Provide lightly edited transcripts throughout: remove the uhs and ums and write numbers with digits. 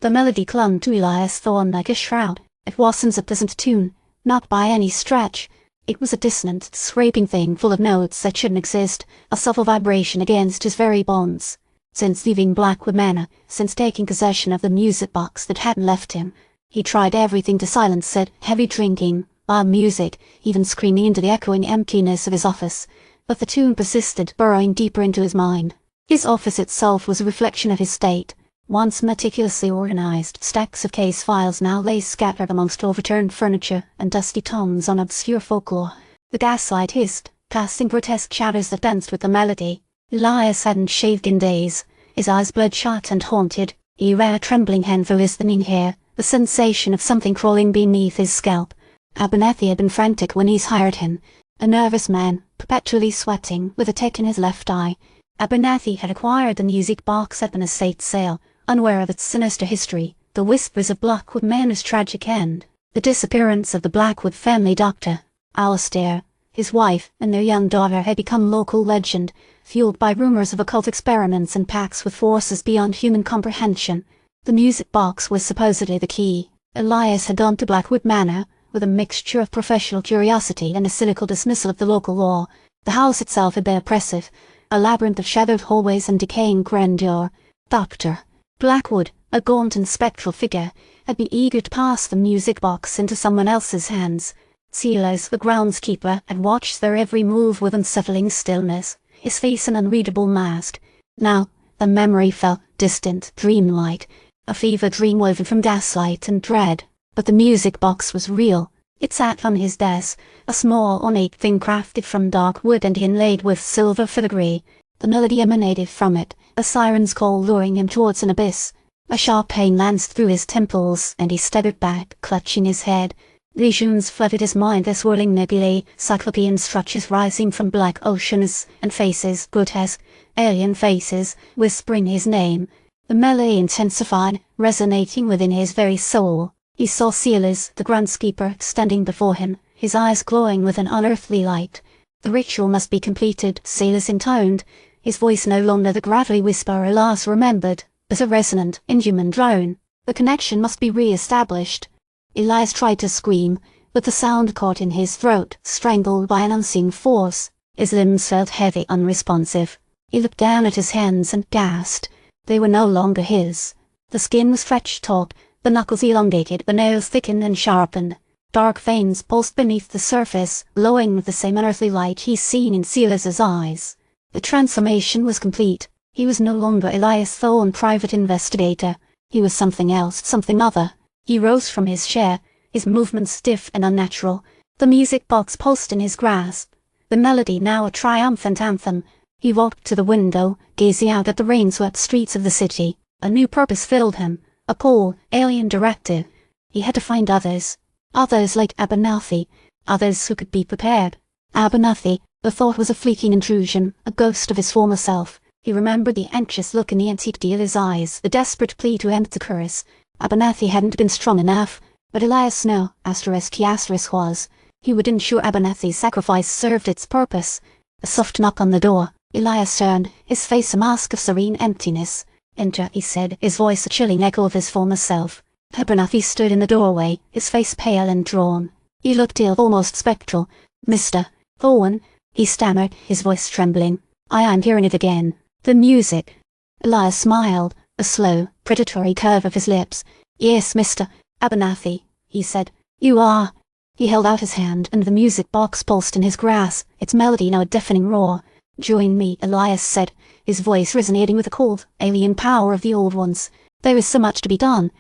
The melody clung to Elias Thorne like a shroud. It wasn't a pleasant tune, not by any stretch. It was a dissonant, scraping thing full of notes that shouldn't exist, a subtle vibration against his very bones. Since leaving Blackwood Manor, since taking possession of the music box that hadn't left him, he tried everything to silence it, heavy drinking, loud music, even screaming into the echoing emptiness of his office. But the tune persisted, burrowing deeper into his mind. His office itself was a reflection of his state. Once meticulously organized, stacks of case files now lay scattered amongst overturned furniture and dusty tomes on obscure folklore. The gaslight hissed, casting grotesque shadows that danced with the melody. Elias hadn't shaved in days. His eyes bloodshot and haunted. He ran a trembling hand through his thinning hair, the sensation of something crawling beneath his scalp. Abernathy had been frantic when he's hired him. A nervous man, perpetually sweating, with a tick in his left eye. Abernathy had acquired the music box at an estate sale, unaware of its sinister history, the whispers of Blackwood Manor's tragic end, the disappearance of the Blackwood family doctor. Alistair, his wife, and their young daughter had become local legend, fueled by rumors of occult experiments and pacts with forces beyond human comprehension. The music box was supposedly the key. Elias had gone to Blackwood Manor, with a mixture of professional curiosity and a cynical dismissal of the local law. The house itself had been oppressive, a labyrinth of shadowed hallways and decaying grandeur. Dr. Blackwood, a gaunt and spectral figure, had been eager to pass the music box into someone else's hands. Silas, the groundskeeper, had watched their every move with unsettling stillness, his face an unreadable mask. Now, the memory felt distant, dreamlike, a fever dream woven from gaslight and dread. But the music box was real. It sat on his desk, a small, ornate thing crafted from dark wood and inlaid with silver filigree. The melody emanated from it, a siren's call luring him towards an abyss. A sharp pain lanced through his temples, and he staggered back, clutching his head. Visions flooded his mind, their swirling nebulae, cyclopean structures rising from black oceans, and faces, grotesque, alien faces, whispering his name. The melody intensified, resonating within his very soul. He saw Silas, the groundskeeper, standing before him, his eyes glowing with an unearthly light. The ritual must be completed, Silas intoned, his voice no longer the gravelly whisper Elias remembered, but a resonant, inhuman drone. The connection must be re-established. Elias tried to scream, but the sound caught in his throat, strangled by an unseen force. His limbs felt heavy, unresponsive. He looked down at his hands and gasped. They were no longer his. The skin was stretched taut, the knuckles elongated, the nails thickened and sharpened. Dark veins pulsed beneath the surface, glowing with the same unearthly light he'd seen in Silas's eyes. The transformation was complete. He was no longer Elias Thorne, private investigator. He was something else, something other. He rose from his chair, his movements stiff and unnatural. The music box pulsed in his grasp, the melody now a triumphant anthem. He walked to the window, gazing out at the rain-swept streets of the city. A new purpose filled him, a call, alien directive. He had to find others like Abernathy, others who could be prepared. Abernathy, the thought was a fleeting intrusion, a ghost of his former self. He remembered the anxious look in the antique dealer's eyes, the desperate plea to end the curse. Abernathy hadn't been strong enough, but Elias no, **He was. He would ensure Abernathy's sacrifice served its purpose. A soft knock on the door. Elias turned, his face a mask of serene emptiness. "Enter," he said, his voice a chilling echo of his former self. Abernathy stood in the doorway, his face pale and drawn. He looked ill, almost spectral. "Mr. Thorne," he stammered, his voice trembling. "I am hearing it again. The music." Elias smiled, a slow, predatory curve of his lips. "Yes, Mr. Abernathy," he said. "You are." He held out his hand, and the music box pulsed in his grasp, its melody now a deafening roar. "Join me," Elias said, his voice resonating with the cold, alien power of the old ones. "There is so much to be done."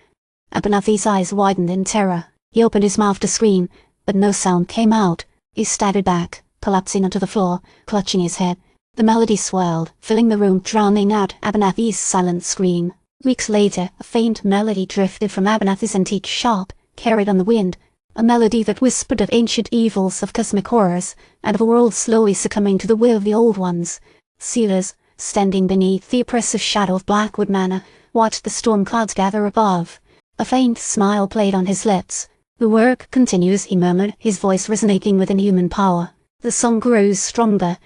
Abernathy's eyes widened in terror. He opened his mouth to scream, but no sound came out. He staggered back, collapsing onto the floor, clutching his head. The melody swirled, filling the room, drowning out Abernathy's silent scream. Weeks later, a faint melody drifted from Abernathy's antique shop, carried on the wind. A melody that whispered of ancient evils, of cosmic horrors, and of a world slowly succumbing to the will of the old ones. Silas, standing beneath the oppressive shadow of Blackwood Manor, watched the storm clouds gather above. A faint smile played on his lips. "The work continues," he murmured, his voice resonating with inhuman power. "The song grows stronger.